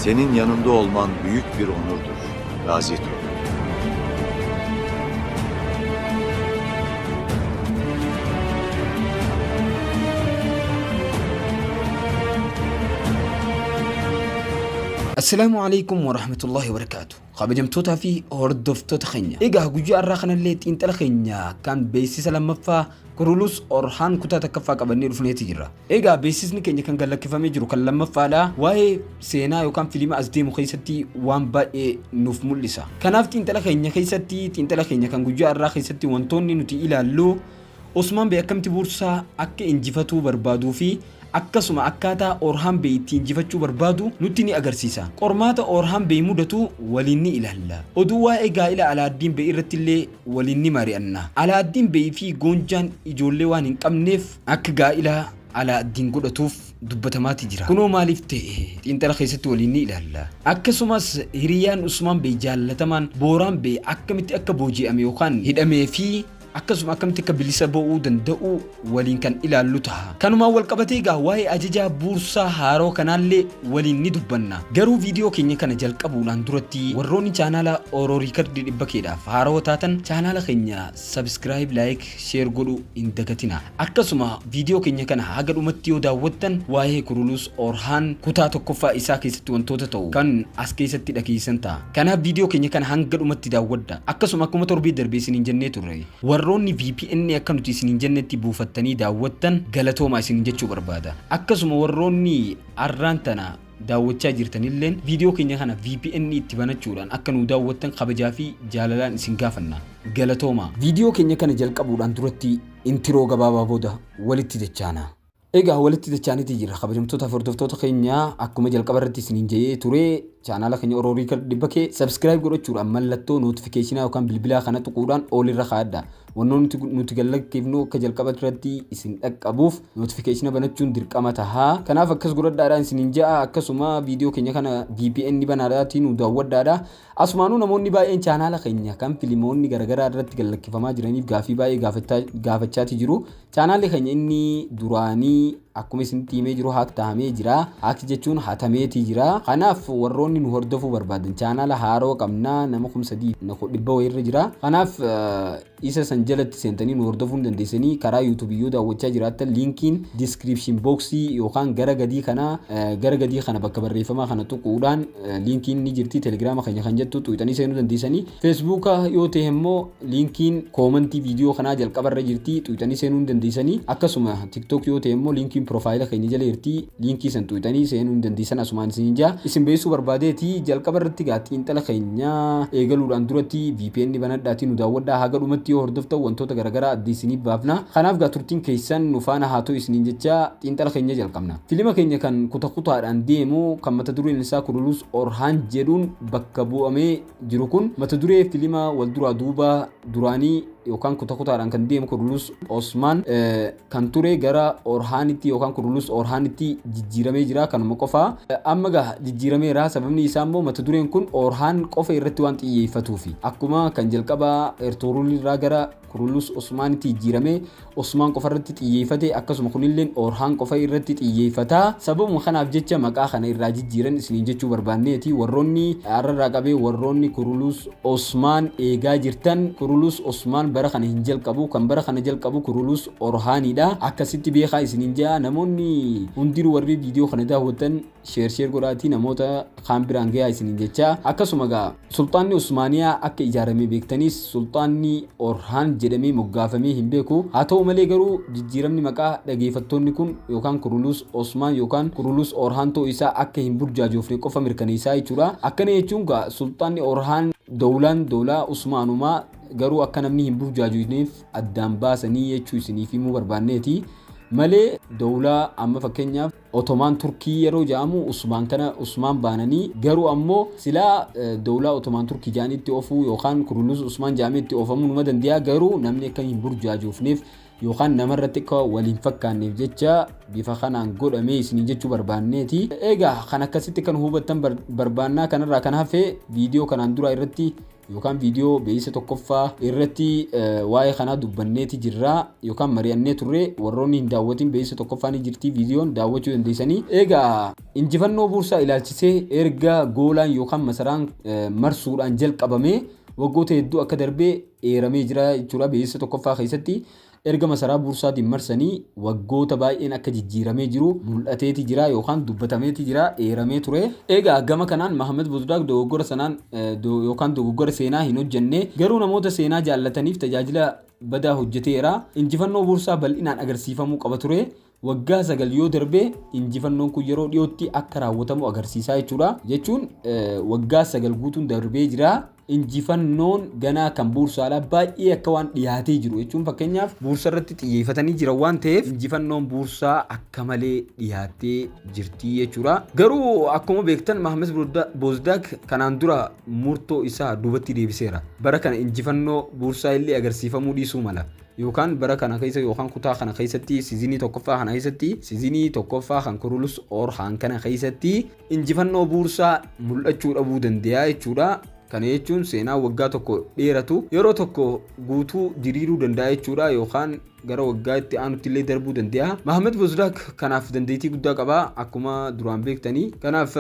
Senin yanında olman büyük bir onurdur. Gazi Tuğ. السلام عليكم ورحمة الله وبركاته. خبجمتوتا في هردفتوتا خنيا إيجا هجوجي أراخنا اللي تنتلا خنيا كان بيسيس لما فا كرولوس أورحان كتا تكفا كبني رفنية تجرا إيجا بيسيس نكني كان قال لك فمي جرو كان لما فالا واي سينا يوكان فيلم أزدي مخيستي وان با نوف مولسا كان أفتي تنتلا خنيا خيستي تنتلا خنيا كان هجوجي أراخ خيستي وانتوني نتي إلى اللو عثمان بيكم تبورسا أك إنجفتو بربادو في akkasuma akkaataa Orhaan Bey ittiin injifachuu barbaadu nutti ni agarsiisa. Qormaata Orhaan Bey mudatu waliin ni ilaalla. Oduu waa'ee gaa'ila Alaaddiin Bey irratti illee waliin ni mari'anna. Alaaddiin Bey fi Goonjaan ijoollee waan hin qabneef akka gaa'ila Alaaddiin godhatuuf dubbatamaa jira. Kunoo maaliif ta'e xiinxala keessatti waliin ni ilaalla. Akkasumas hiriyaan Usmaan Bey jaallatamaan Booraan Bey akkamitti akka booji'ame yookaan hidhamee fi akkasuma akkamitti akka bilisa ba'uu danda'u waliin kan ilaallu ta'a. Kanuma wal qabatee egaa waa'ee ajajaa buursaa haaroo kanaallee waliin ni dubbanna. Garuu viidiyoo keenya kana jalqabuudhaan duratti warroonni chaanaala Oromoo Riikardii 100dhaaf haaroo taatan chaanaala keenya subscribe, like, share godhu hin dagatina. Akkasuma viidiyoo keenya kana haga dhumatti yoo daawwattan waa'ee Kurulus Orhaan kutaa tokkoffaa isaa keessatti wantoota ta'u kan as keessatti dhageessan ta'a. Kanaaf viidiyoo keenya kana hanga dhumatti daawwadha. Akkasuma akkuma torbee darbee isiniin jennee turre warroonni VPN akka nuti isiniin jennetti buufattanii daawwattan galatoomaa isiniin jechuu barbaada. Akkasuma warroonni arraan tana daawwachaa jirtanilleen viidiyoo keenya kana VPN itti banachuudhaan akka nu daawwattan kabajaa fi jaalalaan isin gaafanna. Galatoomaa. Viidiyoo keenya kana jalqabuudhaan duratti intiroo gabaabaa booda walitti dachaana. Egaa walitti dachaaniiti jira kabajamtoota hordoftoota keenya akkuma jalqaba irratti isiniin jedhee ture chaanaala keenya Oromoo Riikardii 100 subscribe godhachuudhaan mallattoo notificationaa yookaan bilbilaa kana tuquudhaan olirra kaa'adha. Wannoonni nuti galakkifnu akka jalqaba irratti isin dhaqqabuuf notification banachuun dirqama taha. Kanaaf akkas godhadhaadhaan isiniin ja'a. Akkasuma viidiyoo keenya kana VPN banaadhaatiin nu daawwadhaadha. Asumaanuu namoonni baay'een chaanaala keenya kan filimoonni garagaraa irratti galakkifamaa jiraniif gaafii baay'ee gaafachaati jiru. Chaanaalli keenya inni duraanii akkuma isin tiimee jiru haak tahamee jira. Haak jechuun hatameeti jira. Kanaaf warroonni nu hordofuu barbaadan chaanaala haaroo qabnaa nama 300 wayirra jira. Kanaaf isa san jalatti seentanii nu hordofuu dandeessanii karaa YouTube yoo daawwachaa jiraattan linkiin description boxii yookaan gara gadii kana bakka barreeffamaa kana tuquudhaan linkiin ni jirti. Telegram keenya kan jettu tuqxanii seenuu dandeessanii. Facebook yoo ta'e immoo linkiin commentii viidiyoo kanaa jalqabarra jirti tuqxanii seenuu dandeessanii. Akkasuma TikTok yoo ta'e immoo linkiin profile keenya jala jirti linkii san tuqxanii seenuu dandeessan. Asumaan isin jaa isin beessuu barbaadeeti jalqabarratti xiinxala keenya eegaluudhaan duratti VPN banadhaatiin nu daawwadhaa haga dhumatti yoo hordoftan wantoota garagaraa addiisiniif baafna. Kanaaf turtiin keessan nu faana haa ta'u isiniin jecha xiinxala keenya jalqabna. Filima keenya kan kutaadhaan deemu kan mata dureen isaa Kurulus Orhaan jedhuun bakka bu'amee jiru kun mata duree filima wal duraa duuba duraanii yookaan kutaadhaan kan deemu Kurulus Osmaan kan ture gara Orhaanitti yookaan Kurulus Orhaanitti jijjiiramee jira. Kanuma qofa amma jijjiirameera. Sababni isaa immoo mata dureen kun Orhaan qofa irratti waan xiyyeeffatuufi akkuma kan jalqaba Ertugrul irraa gara Kurulus Osmaanitti jijjiiramee Osmaan qofa irratti xiyyeeffate akkasuma kunilleen Orhaan qofa irratti xiyyeeffata. Sababuma kanaaf jecha maqaa kana irraa jijjiiran isiniin jechuu barbaanneeti. Warroonni arrarraa qabee warroonni Kurulus Osmaan eegaa jirtan Kurulus Osmaan bara kana hin jalqabu kan bara kana jalqabu Kurulus Orhaanidha. Akkasitti beekaa isiniin jaa namoonni hundinuu warri viidiyoo kana daawwatan share godhaatii namoota kaan biraan gahaa isiniin jecha. Akkasuma sultaanni Usmaaniyaa akka ijaaramee beektanis sultaanni Orhaan jedhamee moggaafamee hin beeku. Haa ta'u malee garuu jijjiiramni maqaa dhageeffattoonni kun yookaan Kurulus Osmaan yookaan Kurulus Orhaan ta'uu isaa akka hin burjaajoofne qofa mirkaneessaa jechuudha. Akkana jechuun sultaanni Orhaan dawlaa Usmaanumaa garuu akka namni hin burjaajoofneef addaan baasanii jechuu isiniif himuu barbaanneeti. Malee dawlaa amma fakkeenyaaf Ottoman Turkii yeroo jedhamu Usmaan baananii garuu ammoo silaa dawlaa Ottoman Turkii jaanitti ofuu yookaan Kurulus Usmaan jaametti ofamuu numa danda'a. Garuu namni akka hin burjaajoofneef yookaan namarratti akka waliin fakkaanneef jecha bifa kanaan godhamee isinii jechuu barbaanneeti. Egaa kan akkasitti kan hubattan barbaannaa kanarraa kan hafe viidiyoo kanaan dura irratti yookaan viidiyoo beeysa tokkoffaa irratti waa'ee kanaa dubbanneeti jirra yookaan mari'annee turre warroonni hin daawwatin beeysa tokkoffaa ni jirti viidiyoon daawwachuu dandeessanii. Egaa injifannoo Buursaa ilaalchisee erga goolaan yookaan masaraan marsuudhaan jalqabame waggoota hedduu akka darbee eeramee jira jechuudha beeysa tokkoffaa keessatti. Erga masaraa Buursaatiin marsanii waggoota baay'een akka jijjiiramee jiru mul'ateeti jira yookaan dubbatameeti jira eeramee ture. Egaa gama kanaan Mahammad Bozdaaq dogoggora sanaan yookaan dogoggora seenaa hin hojjenne garuu namoota seenaa jaallataniif tajaajila badaa hojjeteera. Injifannoo Buursaa bal'inaan agarsiifamuu qaba ture. Waggaa 9 yoo darbee injifannoon kun yeroo dhiyootti akka raawwatamu agarsiisaa jechuudha. Jechuun waggaa 9 guutuun darbee jira. Injifannoon ganaa kan Buursaadhaa baay'ee akka waan dhiyaatee jiru jechuun fakkeenyaaf Buursaa irratti xiyyeeffatanii jira waan ta'eef injifannoon Buursaa akka malee dhiyaatee jirti jechuudha. Garuu akkuma beektan Mahammad Bozdaaq kanaan dura murtoo isaa duubatti deebiseera. Bara kana injifannoo Buursaa illee agarsiifamuu dhiisuu mala. Yookaan bara kana keessa yookaan kutaa kana keessatti siizinii tokkoffaa kana keessatti siizinii tokkoffaa kan Kurulus Orhaan kana keessatti injifannoo Buursaa mul'achuu dhabuu danda'a jechuudha. Kana jechuun seenaa waggaa tokko dheeratu yeroo tokko guutuu diriiruu danda'a jechuudha yookaan gara waggaa itti aanutti illee darbuu danda'a. Mahammad Bozdaaq kanaaf dandeettii guddaa qaba akkuma duraan beektanii. Kanaaf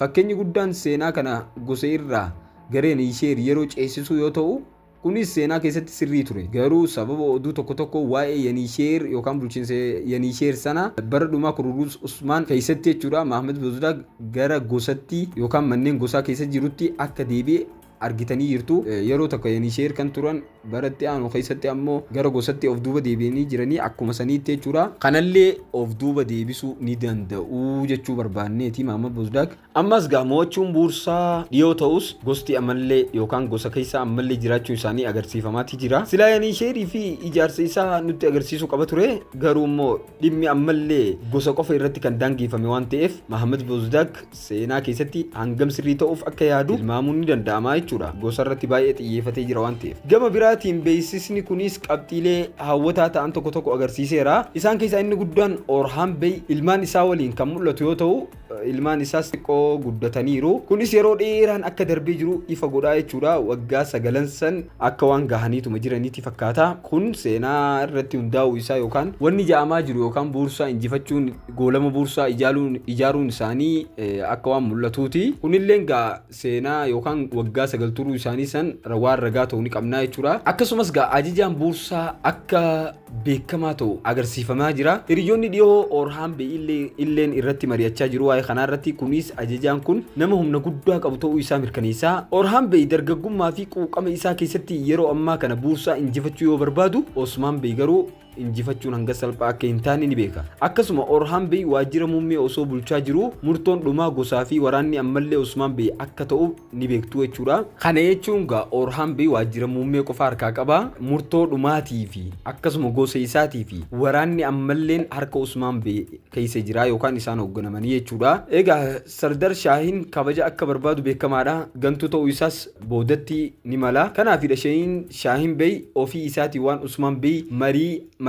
fakkeenyi guddaan seenaa kana gosa irraa gareen ishee yeroo ceesisuu yoo ta'u kunis seenaa keessatti sirrii ture. Garuu sababa oduu tokko waa'ee Yanisheer yookaan bulchiinsa Yanisheer sana bara dhumaa Kurulus Usmaan keessatti jechuudha Mahammad Bozdaaq gara gosatti yookaan manneen gosaa keessa jirutti akka deebi'e argitanii jirtu. Yeroo tokko Yanisheer kan turan baratti aanu keessatti ammoo gara gosatti of duuba deebi'anii jiranii akkuma saniitti jechuudha. Kanallee of duuba deebisuu ni danda'u jechuu barbaanneeti Mahammad Bozdaaq. Ammas mo'achuun Buursaa dhiyoo ta'us gosti ammallee yookaan gosa keessa ammallee jiraachuu isaanii agarsiifamaati jira. Silaa Yanisheerii fi ijaarsa isaa nutti agarsiisuu qaba ture. Garuu immoo dhimmi ammallee gosa qofa irratti kan daangeffame waan ta'eef Mahammad Bozdaaq seenaa keessatti hangam sirrii ta'uuf akka yaadu tilmaamuun ni danda'ama jechuudha. Gosa irratti baay'ee xiyyeeffatee jira waan ta'eef. Gama biraatiin beeksisni kunis qabxiilee hawwataa ta'an tokko agarsiiseera. Isaan keessaa inni guddaan Orhaan Bey ilmaan isaa waliin kan mul'atu yoo ta'u ilmaan isaas xiqqoo guddataniiru. Kunis yeroo dheeraan akka darbee jiru ifa godhaa jechuudha. Waggaa 9 san akka waan gahaniituma jiraniiti fakkaata. Kun seenaa irratti hundaa'uu isaa yookaan wanni ja'amaa jiru yookaan Buursaa injifachuun goolama Buursaa ijaaruun isaanii akka waan mul'atuuti. Kunillee seenaa yookaan waggaa 9 turuu isaanii san waan ragaa ta'uu ni qabnaa jechuudha. Akkasumas ajajaan Buursaa akka beekamaa ta'u agarsiifamaa jira. Hiriyoonni dhiyoo Orhaan Bey illeen irratti mari'achaa jiru waa'ee kanaa irratti. Kunis ajajaan kun nama humna guddaa qabu ta'uu isaa mirkaneessa. Orhaan Bey dargaggummaa fi quuqama isaa keessatti yeroo ammaa kana Buursaa injifachuu yoo barbaadu Osmaan Bey garuu injifachuun hanga salphaa akka hin taane ni beeka. Akkasuma Orhaan Bey waajjira muummee osoo bulchaa jiru murtoon dhumaa gosaa fi waraanni ammallee Osmaan Bey akka ta'u ni beektu jechuudha. Kana jechuun Orhaan Bey waajjira muummee qofa harkaa qaba. Murtoo dhumaatii fi akkasuma gosa isaatii fi waraanni ammalleen harka Osmaan Bey keessa jira yookaan isaan hoogganamanii jechuudha. Egaa Sardar Shaahin kabaja akka barbaadu beekamaadha. Gantuu ta'uu isaas boodatti ni mala. Kanaafidha Shaahin Bey ofii isaatii waan Osmaan Bey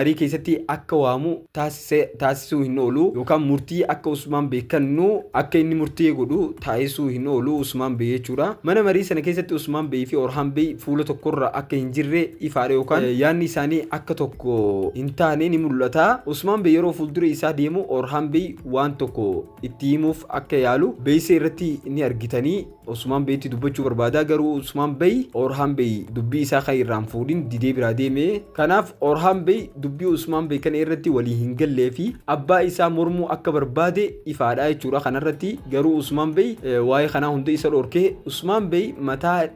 marii keessatti akka waamu taasisuu hin oolu yookaan murtii akka Osmaan Bey kennu akka inni murtii godhu taasisuu hin oolu Osmaan Bey jechuudha. Mana marii sana keessatti Osmaan Bey fi Orhaan Bey fuula tokkorra akka hin jirre ifaadha yookaan yaanni isaanii akka tokko hin taane ni mul'ata. Osmaan Bey yeroo fuuldura isaa deemu Orhaan Bey waan tokko itti himuuf akka yaalu beeksisa irratti ni argitanii. Osmaan Beyitti dubbachuu barbaada garuu Osmaan Bey Orhaan Bey dubbii isaa kan irraan fuudhin didee biraa deeme. Kanaaf Orhaan Bey dubbii Osmaan Bey kana irratti walii hin gallee fi abbaa isaa mormuu akka barbaade ifaadha jechuudha. Kanarratti garuu Osmaan Bey waa'ee kanaa hunda isa dhorkee Osmaan Bey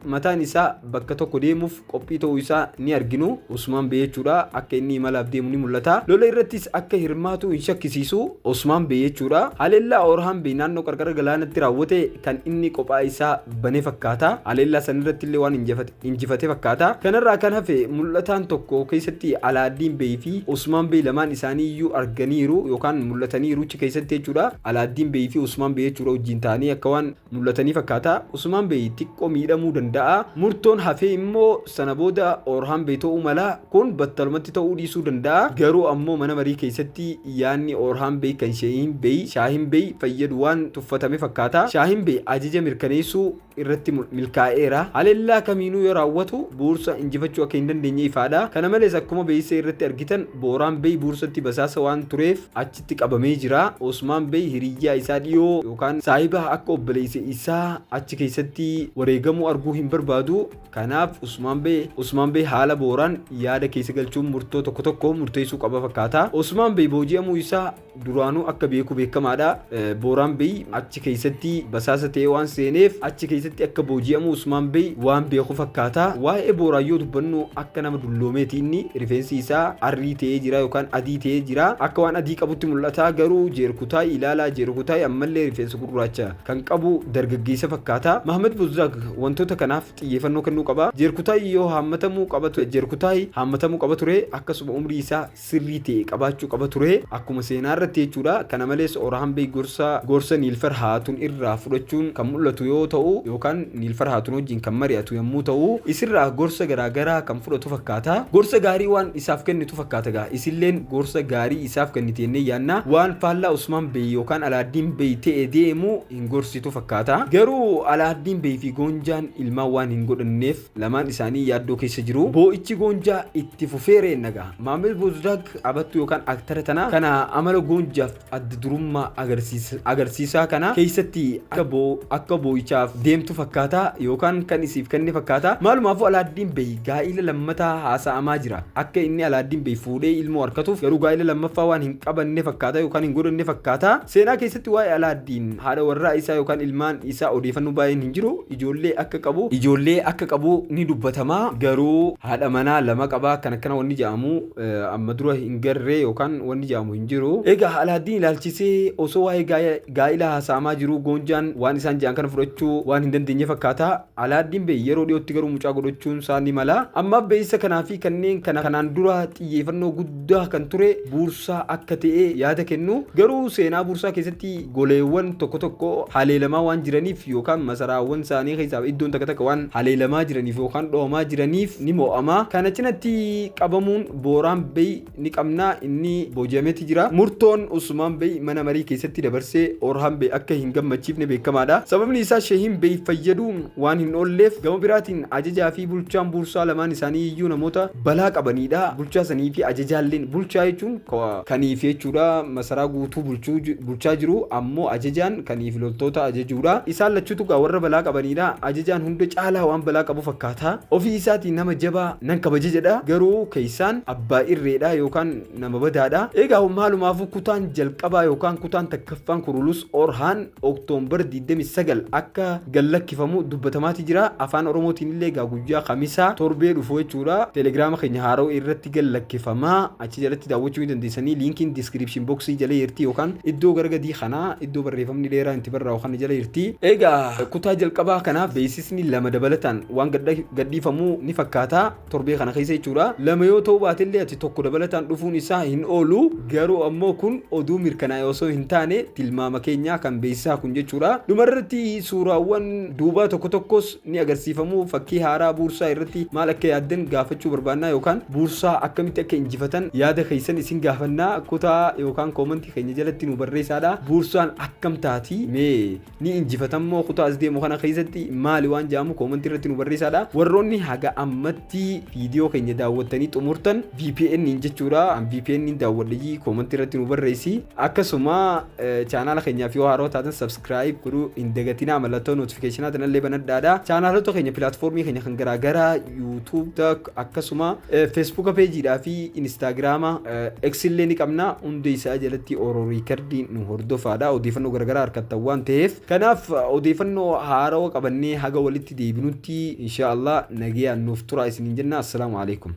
mataan isaa bakka tokko deemuuf qophii ta'uu isaa ni arginu. Osmaan Bey jechuudha akka inni imalaaf deemu ni mul'ata. Lola irrattis akka hirmaatu hin shakkisiisu Osmaan Bey jechuudha. Haleellaa Orhaan Bey naannoo qarqara galaanaatti raawwate kan inni qophaa isaa banee fakkaata. Haleellaa sanirratti illee waan injifate fakkaata. Kanarraa kan hafe mul'ataan tokko keessatti Alaaddiin Bey fi Osmaan Bey lamaan isaanii iyyuu arganiiru yookaan mul'ataniiru achi keessatti jechuudha. Alaaddiin Bey fi Osmaan Bey jechuudha wajjin ta'anii akka waan mul'atanii fakkaata. Osmaan Bey xiqqoo miidhamuu danda'a. Murtoon hafee immoo sana booda Orhaan Bey ta'uu mala. Kun battalumatti ta'uu dhiisuu danda'a. Garuu ammoo mana marii keessatti yaanni Orhaan Bey kan Shaahin Bey fayyadu waan tuffatame fakkaata. Shaahin Bey ajaja mirkaneessuu irratti milkaa'eera. Haleellaa kamiinuu yoo raawwatu buursa injifachuu akka hin dandeenye ifaadha. Kana malees akkuma beeksisa irratti argitan Booraan Bey buursatti basaasa waan tureef achitti qabamee jira. Osmaan Bey hiriyyaa isaa dhiyoo yookaan saahiba akka obboleessa isaa achi keessatti wareegamuu arguu hin barbaadu. Kanaaf Osmaan Bey haala Booraan yaada keessa galchuun murtoo tokko murteessuu qaba fakkaata. Osmaan Bey booji'amuu isaa duraanuu akka beeku beekamaadha. Booraan Bey achi keessatti basaasa ta'ee waan seeneef achi keessatti akka booji'amu Osmaan Bey waan beeku fakkaata. Waa'ee Booraan yoo dubbannu akka nama dulloomeeti inni rifeensi isaa arrii ta'ee jira yookaan adii ta'ee jira. Akka waan adii qabutti mul'ata garuu jeerkutaay ilaalaa jeerkutaay ammallee rifeensa gurraacha kan qabu dargaggeessa fakkaata. Mahammed Buzdaag wantoota kanaaf xiyyeeffannoo kennuu qaba. Jeerkutaay yoo haammatamuu qaba ture akkasuma umrii isaa sirrii ta'e qabaachuu qaba ture akkuma seenaa irratti jechuudha. Kana malees Orhaan Bey gorsa Niilfar Haatun irraa fudhachuun kan mul'atu yoo ta'u yookaan Niilfar Haatun wajjin kan mari'atu yommuu ta'u isirraa gorsa garaagaraa kan fudhatu fakkaata. Gorsa gaarii waan isaaf kennitu fakkaata gaa isilleen gorsa gaarii isaaf kennite jennee yaanna waan faallaa Osmaan Bey yookaan Alaaddiin Bey ta'e deemu hin gorsitu fakkaata. Garuu Alaaddiin Bey fi Goonjaan ilmaan waan hin godhanneef lamaan isaanii yaaddoo keessa jiru. Boo'ichi Goonjaa itti fufeeree nagaa. Maamil Buzdaag abattu yookaan aktara tana kana amala Goonjaaf adda durummaa agarsiisaa kana keessatti akka boo'ichaaf deemtu fakkaata yookaan kan isiif kenne fakkaata. Maalumaafuu Alaaddiin Bey gaa'ila lammataa haasa'amaa jira. Akka inni Alaaddiin Bey fuudhee ilmoo harkatuuf garuu gaa'ila lammaffaa waan hin qabanne fakkaata yookaan hin godhanne fakkaata. Seenaa keessatti waa'ee Alaaddiin haadha warraa isaa yookaan ilmaan isaa odeeffannoo baay'een hin jiru. Ijoollee akka qabu ni dubbatama garuu haadha manaa lama qaba. Kana wanni jedhamu amma dura hin garree yookaan wanni jedhamu hin jiru. Egaa Alaaddiin ilaalchisee osoo waa'ee gaa'ila haasa'amaa jiru Goonjaan waan isaan jedhan kana fudhachuu waan hin dandeenye fakkaata. Alaaddiin Bey yeroo dhiyootti garuu mucaa godhachuun isaa ni mala. Amma beeysa kanaa fi kanneen kanaan dura xiyyeeffannoo guddaa kan ture buursaa akka ta'e yaada kennu. Garuu seenaa buursaa keessatti goleewwan tokko haleelamaa waan jiraniif yookaan masaraawwan isaanii keessaa iddoon takka waan haleelamaa jiraniif yookaan dhoomaa jiraniif ni mo'ama. Kana cinatti qabamuun Booraan Bey ni qabna inni booji'ameeti jira. Murtoon Osmaan Bey mana marii keessatti dabarsee Orhaan Bey akka hin gammachiifne beekamaadha. Sababni isaa Sheehin Bey fayyaduun waan hin oolleef gama biraatiin ajajaa fi bulchaan buursaa lamaan isaanii iyyuu namoota balaa qabanidha. Bulchaa sanii fi ajajaalleen bulchaa jechuun kaniif jechuudha masaraa guutuu bulchaa jiru ammoo ajajaan kaniif loltoota ajajuudha. Isaan lachuutu warra balaa qabanidha. Ajajaan hunda caalaa waan balaa qabu fakkaata. Ofii isaatiin nama jabaa nan kabaja jedha garuu keessaan abbaa irreedha yookaan nama badaadha. Egaa maalumaafuu kutaan jalqabaa yookaan kutaan takkaffaan Kurulus Orhaan Oktoobar 29 akka gallakkifamu dubbatamaati jira. Afaan Oromootiin illee guyyaa Khamisaa torbee dhufu jechuudha. Telegiraama keenya haaroo irratti gallakkifama. Achi jalatti daawwachuu dandeessanii liinkiin description boxii jala jirti yookaan iddoo gargadii kanaa iddoo barreeffamni dheeraa itti barraa'u kana jala jirti. Egaa kutaa jalqabaa kanaaf beeksisni lama dabalataan waan gadhiifamuu ni fakkaata torbee kana keessa jechuudha. Lama yoo ta'u baatellee ati tokko dabalataan dhufuun isaa hin oolu garuu ammoo kun oduu mirkanaa'e osoo hin taane tilmaama keenya kan beeksisaa kun jechuudha. Dhumarratti suuraawwan duubaa tokkos ni agarsiifamu. Fakkii haaraa buursaa irratti maal akka yaaddan gaafachuu barbaannaa yookaan buursaa akkamitti akka injifatan yaada keessan isin gaafannaa kutaa yookaan koomentii keenya jalatti nu barreessaadha. Buursaan akkam taati mee ni injifatammoo kutaa as deemu kana keessatti maali waan jedhamu koomentii irratti nu barreessaadha. Warroonni haga ammatti viidiyoo keenya daawwattanii xumurtan VPN jechuudha. VPN daawwadhii koomentii irratti nu barreessi. Akkasuma chaanaala keenyaaf yoo haaroo taatan subscribe godhuu hin dagatinaa mallattoo notificationaa tanallee banadhaadha. Chaanaalota keenya pilaatfoormii keenya kan garaagaraa YouTube akkasuma Facebook pageedhaa fi Instagram X illee ni qabna. Hundi isaa jalatti Oromoo Riikardiin nu hordofaadha. Odeeffannoo garaagaraa harkattan waan ta'eef kanaaf odeeffannoo haarawaa qabannee haga walitti deebinutti inshallah nagayaan nuuf turaa isiniin jenna. Assalaamu alaikum.